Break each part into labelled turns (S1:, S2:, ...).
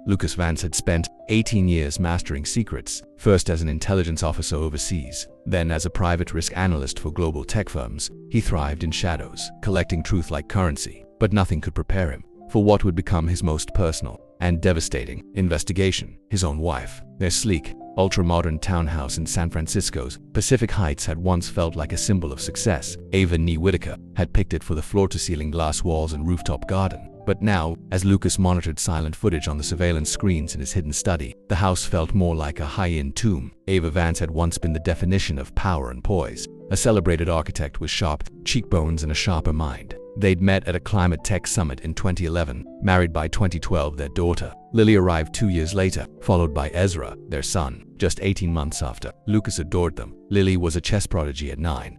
S1: Lucas Vance had spent 18 years mastering secrets, first as an intelligence officer overseas, then as a private risk analyst for global tech firms. He thrived in shadows, collecting truth like currency, but nothing could prepare him for what would become his most personal and devastating investigation. His own wife. Their sleek, ultra-modern townhouse in San Francisco's Pacific Heights had once felt like a symbol of success. Ava Nee Whitaker had picked it for the floor-to-ceiling glass walls and rooftop garden. But now, as Lucas monitored silent footage on the surveillance screens in his hidden study, the house felt more like a high-end tomb. Ava Vance had once been the definition of power and poise, a celebrated architect with sharp cheekbones and a sharper mind. They'd met at a climate tech summit in 2011, married by 2012. Their daughter, Lily, arrived 2 years later, followed by Ezra, their son, just 18 months after. Lucas adored them. Lily was a chess prodigy at 9.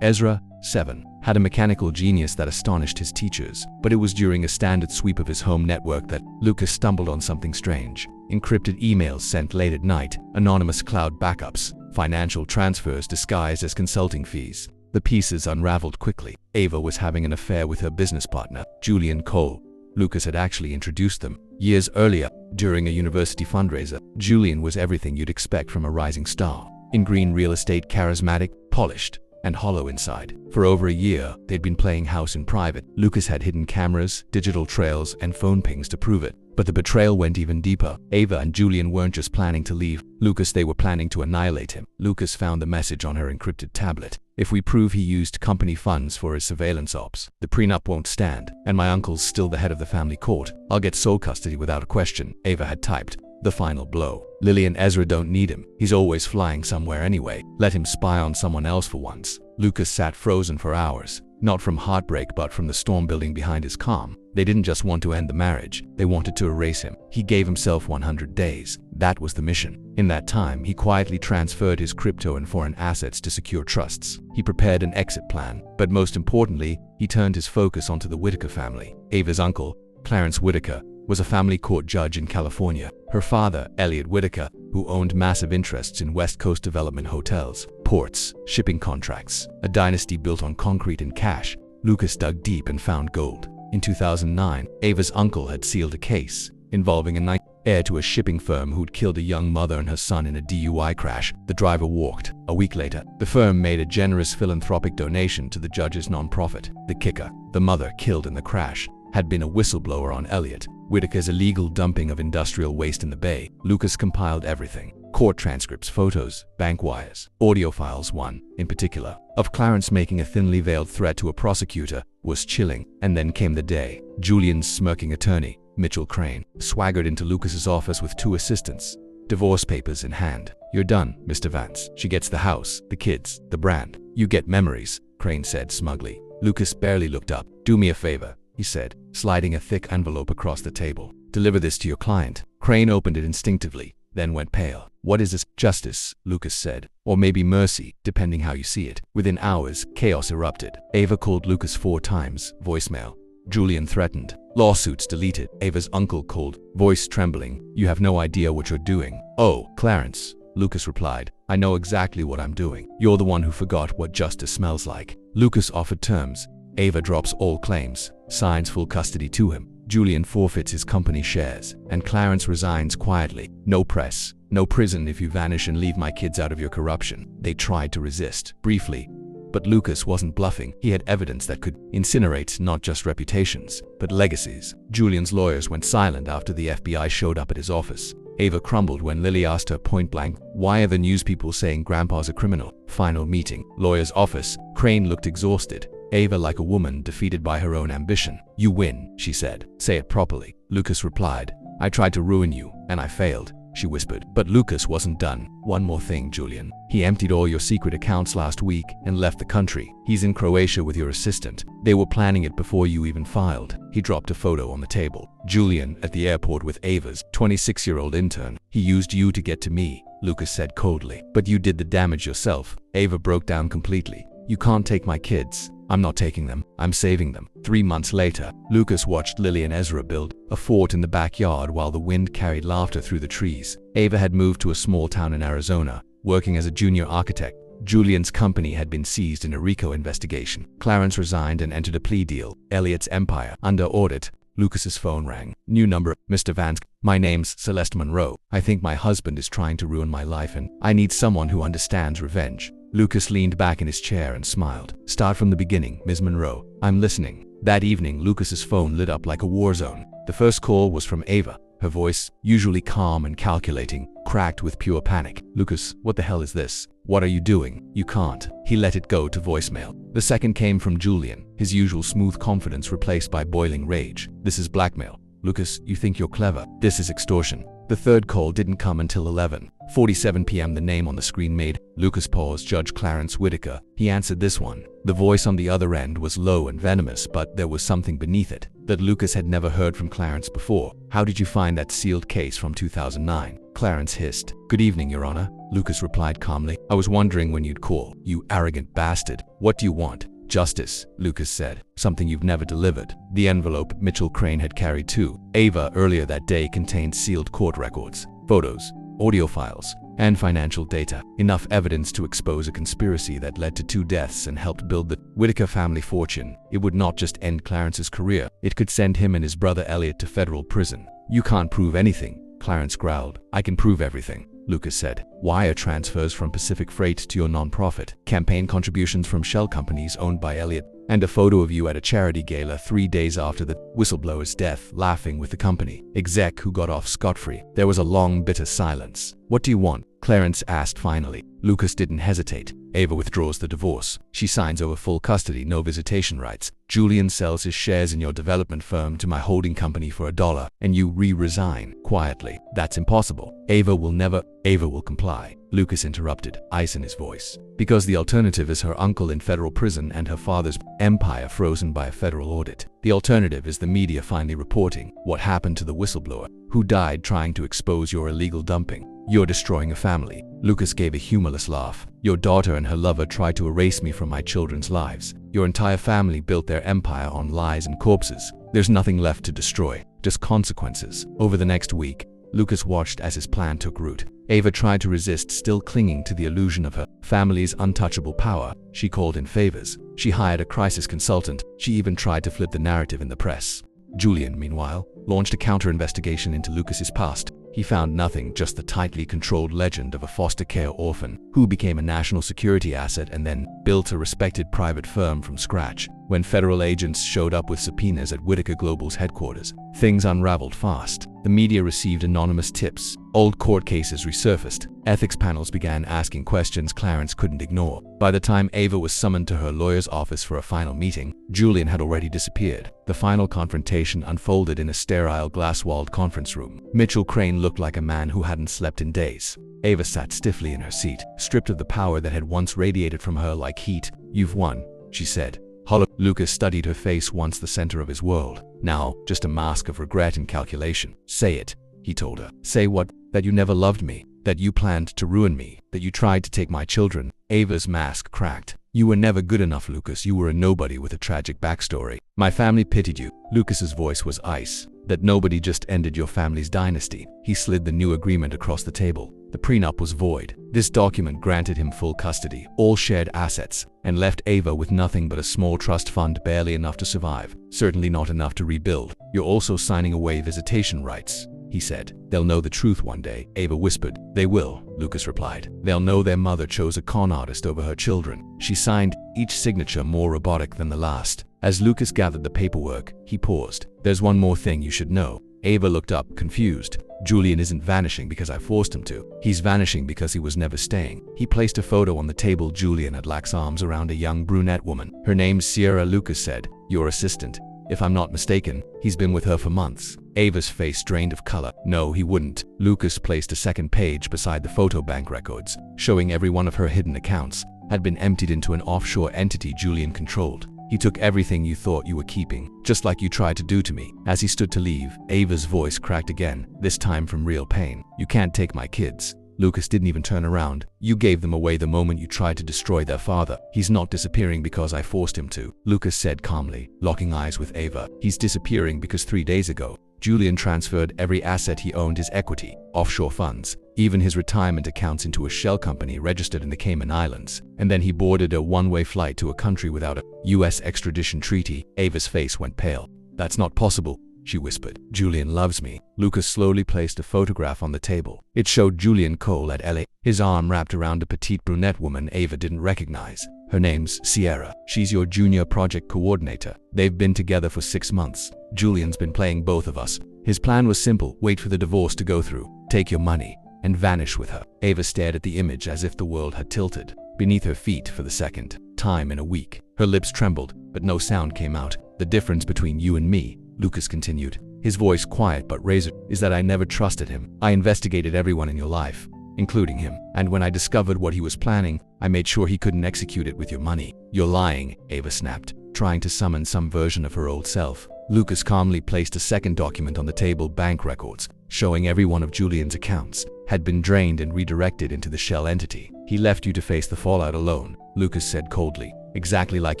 S1: Ezra, 7, had a mechanical genius that astonished his teachers, but it was during a standard sweep of his home network that Lucas stumbled on something strange. Encrypted emails sent late at night, anonymous cloud backups, financial transfers disguised as consulting fees. The pieces unraveled quickly. Ava was having an affair with her business partner, Julian Cole. Lucas had actually introduced them years earlier during a university fundraiser. Julian was everything you'd expect from a rising star. In green real estate, charismatic, polished, and hollow inside. For over a year, they'd been playing house in private. Lucas had hidden cameras, digital trails, and phone pings to prove it. But the betrayal went even deeper. Ava and Julian weren't just planning to leave Lucas, they were planning to annihilate him. Lucas found the message on her encrypted tablet. If we prove he used company funds for his surveillance ops, the prenup won't stand, and my uncle's still the head of the family court. I'll get sole custody without a question, Ava had typed. The final blow. Lily and Ezra don't need him. He's always flying somewhere anyway. Let him spy on someone else for once. Lucas sat frozen for hours, not from heartbreak but from the storm building behind his calm. They didn't just want to end the marriage, they wanted to erase him. He gave himself 100 days. That was the mission. In that time, he quietly transferred his crypto and foreign assets to secure trusts. He prepared an exit plan, but most importantly, he turned his focus onto the Whitaker family. Ava's uncle, Clarence Whitaker, was a family court judge in California. Her father, Elliot Whitaker, who owned massive interests in West Coast development hotels, ports, shipping contracts, a dynasty built on concrete and cash. Lucas dug deep and found gold. In 2009, Ava's uncle had sealed a case involving a heir to a shipping firm who'd killed a young mother and her son in a DUI crash. The driver walked. A week later, the firm made a generous philanthropic donation to the judge's nonprofit. The kicker, the mother killed in the crash, had been a whistleblower on Elliot Whitaker's illegal dumping of industrial waste in the Bay. Lucas compiled everything. Court transcripts, photos, bank wires, audio files. One, in particular, of Clarence making a thinly veiled threat to a prosecutor was chilling. And then came the day. Julian's smirking attorney, Mitchell Crane, swaggered into Lucas's office with 2 assistants, divorce papers in hand. You're done, Mr. Vance. She gets the house, the kids, the brand. You get memories, Crane said smugly. Lucas barely looked up. Do me a favor, he said, sliding a thick envelope across the table. Deliver this to your client. Crane opened it instinctively, then went pale. What is this? Justice, Lucas said. Or maybe mercy, depending how you see it. Within hours, chaos erupted. Ava called Lucas 4 times, voicemail. Julian threatened. Lawsuits deleted. Ava's uncle called, voice trembling. You have no idea what you're doing. Oh, Clarence, Lucas replied. I know exactly what I'm doing. You're the one who forgot what justice smells like. Lucas offered terms. Ava drops all claims, signs full custody to him. Julian forfeits his company shares, and Clarence resigns quietly. No press, no prison if you vanish and leave my kids out of your corruption. They tried to resist, briefly, but Lucas wasn't bluffing. He had evidence that could incinerate not just reputations, but legacies. Julian's lawyers went silent after the FBI showed up at his office. Ava crumbled when Lily asked her point blank, why are the news people saying Grandpa's a criminal? Final meeting. Lawyer's office. Crane looked exhausted. Ava like a woman defeated by her own ambition. You win, she said. Say it properly. Lucas replied. I tried to ruin you, and I failed, she whispered. But Lucas wasn't done. One more thing, Julian. He emptied all your secret accounts last week and left the country. He's in Croatia with your assistant. They were planning it before you even filed. He dropped a photo on the table. Julian at the airport with Ava's 26-year-old intern. He used you to get to me, Lucas said coldly. But you did the damage yourself. Ava broke down completely. You can't take my kids. I'm not taking them. I'm saving them. 3 months later, Lucas watched Lily and Ezra build a fort in the backyard while the wind carried laughter through the trees. Ava had moved to a small town in Arizona, working as a junior architect. Julian's company had been seized in a RICO investigation. Clarence resigned and entered a plea deal. Elliot's empire under audit. Lucas's phone rang. New number. Mr. Vance. My name's Celeste Monroe. I think my husband is trying to ruin my life and I need someone who understands revenge. Lucas leaned back in his chair and smiled. Start from the beginning, Ms. Monroe. I'm listening. That evening, Lucas's phone lit up like a war zone. The first call was from Ava. Her voice, usually calm and calculating, cracked with pure panic. Lucas, what the hell is this? What are you doing? You can't. He let it go to voicemail. The second came from Julian, his usual smooth confidence replaced by boiling rage. This is blackmail. Lucas, you think you're clever. This is extortion. The third call didn't come until 11:47 p.m. The name on the screen made Lucas pause. Judge Clarence Whitaker. He answered this one. The voice on the other end was low and venomous, but there was something beneath it that Lucas had never heard from Clarence before. How did you find that sealed case from 2009? Clarence hissed. Good evening, Your Honor. Lucas replied calmly. I was wondering when you'd call. You arrogant bastard. What do you want? Justice, Lucas said. Something you've never delivered. The envelope Mitchell Crane had carried to Ava earlier that day contained sealed court records, photos, audio files, and financial data. Enough evidence to expose a conspiracy that led to 2 deaths and helped build the Whitaker family fortune. It would not just end Clarence's career, it could send him and his brother Elliot to federal prison. You can't prove anything, Clarence growled. I can prove everything, Lucas said. Wire transfers from Pacific Freight to your nonprofit, campaign contributions from shell companies owned by Elliot, and a photo of you at a charity gala 3 days after the whistleblower's death, laughing with the company exec who got off scot-free. There was a long, bitter silence. What do you want? Clarence asked finally. Lucas didn't hesitate. Ava withdraws the divorce. She signs over full custody, no visitation rights. Julian sells his shares in your development firm to my holding company for $1, and you resign quietly. That's impossible. Ava will comply. Lucas interrupted, ice in his voice. Because the alternative is her uncle in federal prison and her father's empire frozen by a federal audit. The alternative is the media finally reporting what happened to the whistleblower, who died trying to expose your illegal dumping. You're destroying a family. Lucas gave a humorless laugh. Your daughter and her lover tried to erase me from my children's lives. Your entire family built their empire on lies and corpses. There's nothing left to destroy, just consequences. Over the next week, Lucas watched as his plan took root. Ava tried to resist, still clinging to the illusion of her family's untouchable power. She called in favors. She hired a crisis consultant. She even tried to flip the narrative in the press. Julian, meanwhile, launched a counter-investigation into Lucas's past. He found nothing, just the tightly controlled legend of a foster care orphan who became a national security asset and then built a respected private firm from scratch. When federal agents showed up with subpoenas at Whitaker Global's headquarters, things unraveled fast. The media received anonymous tips. Old court cases resurfaced. Ethics panels began asking questions Clarence couldn't ignore. By the time Ava was summoned to her lawyer's office for a final meeting, Julian had already disappeared. The final confrontation unfolded in a sterile, glass-walled conference room. Mitchell Crane looked like a man who hadn't slept in days. Ava sat stiffly in her seat, stripped of the power that had once radiated from her like heat. You've won, she said. Hollow. Lucas studied her face, once the center of his world. Now, just a mask of regret and calculation. Say it, he told her. Say what? That you never loved me. That you planned to ruin me. That you tried to take my children. Ava's mask cracked. You were never good enough, Lucas. You were a nobody with a tragic backstory. My family pitied you. Lucas's voice was ice. That nobody just ended your family's dynasty. He slid the new agreement across the table. The prenup was void. This document granted him full custody, all shared assets, and left Ava with nothing but a small trust fund, barely enough to survive, certainly not enough to rebuild. You're also signing away visitation rights, he said. They'll know the truth one day, Ava whispered. They will, Lucas replied. They'll know their mother chose a con artist over her children. She signed, each signature more robotic than the last. As Lucas gathered the paperwork, he paused. There's one more thing you should know. Ava looked up, confused. Julian isn't vanishing because I forced him to. He's vanishing because he was never staying. He placed a photo on the table. Julian had lax arms around a young brunette woman. Her name's Sierra, Lucas said. Your assistant. If I'm not mistaken, he's been with her for months. Ava's face drained of color. No, he wouldn't. Lucas placed a second page beside the photo bank records, showing every one of her hidden accounts had been emptied into an offshore entity Julian controlled. He took everything you thought you were keeping, just like you tried to do to me. As he stood to leave, Ava's voice cracked again, this time from real pain. You can't take my kids. Lucas didn't even turn around. You gave them away the moment you tried to destroy their father. He's not disappearing because I forced him to, Lucas said calmly, locking eyes with Ava. He's disappearing because 3 days ago, Julian transferred every asset he owned, his equity, offshore funds, even his retirement accounts, into a shell company registered in the Cayman Islands. And then he boarded a one-way flight to a country without a U.S. extradition treaty. Ava's face went pale. That's not possible, she whispered. Julian loves me. Lucas slowly placed a photograph on the table. It showed Julian Cole at LA, his arm wrapped around a petite brunette woman Ava didn't recognize. Her name's Sierra. She's your junior project coordinator. They've been together for 6 months. Julian's been playing both of us. His plan was simple: wait for the divorce to go through, take your money, and vanish with her. Ava stared at the image as if the world had tilted beneath her feet for the second time in a week. Her lips trembled, but no sound came out. The difference between you and me, Lucas continued, his voice quiet but razor, is that I never trusted him. I investigated everyone in your life, including him, and when I discovered what he was planning, I made sure he couldn't execute it with your money. You're lying, Ava snapped, trying to summon some version of her old self. Lucas calmly placed a second document on the table. Bank records, showing every one of Julian's accounts, had been drained and redirected into the shell entity. He left you to face the fallout alone, Lucas said coldly, exactly like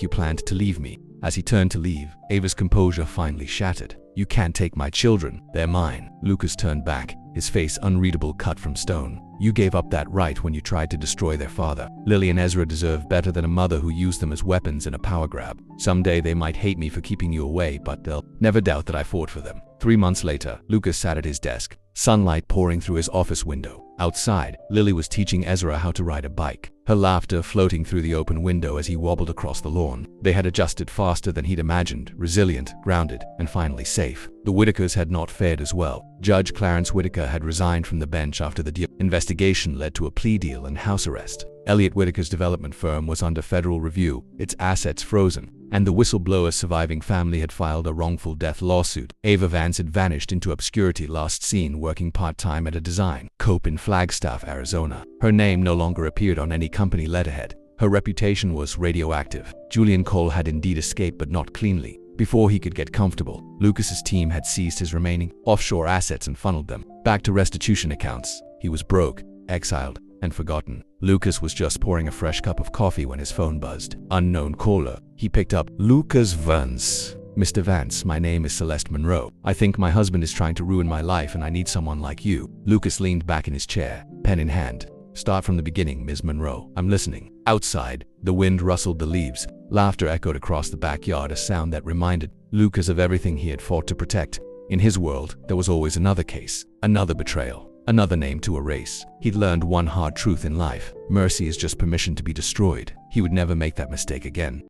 S1: you planned to leave me. As he turned to leave, Ava's composure finally shattered. You can't take my children, they're mine. Lucas turned back, his face unreadable, cut from stone. You gave up that right when you tried to destroy their father. Lily and Ezra deserve better than a mother who used them as weapons in a power grab. Someday they might hate me for keeping you away, but they'll never doubt that I fought for them. 3 months later, Lucas sat at his desk, sunlight pouring through his office window. Outside, Lily was teaching Ezra how to ride a bike, her laughter floating through the open window as he wobbled across the lawn. They had adjusted faster than he'd imagined, resilient, grounded, and finally safe. The Whitakers had not fared as well. Judge Clarence Whitaker had resigned from the bench after the investigation led to a plea deal and house arrest. Elliot Whitaker's development firm was under federal review, its assets frozen, and the whistleblower's surviving family had filed a wrongful death lawsuit. Ava Vance had vanished into obscurity, last seen working part-time at a design coop in Flagstaff, Arizona. Her name no longer appeared on any company letterhead. Her reputation was radioactive. Julian Cole had indeed escaped, but not cleanly. Before he could get comfortable, Lucas's team had seized his remaining offshore assets and funneled them back to restitution accounts. He was broke, exiled, and forgotten. Lucas was just pouring a fresh cup of coffee when his phone buzzed. Unknown caller. He picked up. Lucas Vance. Mr. Vance, my name is Celeste Monroe. I think my husband is trying to ruin my life and I need someone like you. Lucas leaned back in his chair, pen in hand. Start from the beginning, Ms. Monroe. I'm listening. Outside, the wind rustled the leaves. Laughter echoed across the backyard, a sound that reminded Lucas of everything he had fought to protect. In his world, there was always another case, another betrayal, another name to erase. He'd learned one hard truth in life: mercy is just permission to be destroyed. He would never make that mistake again.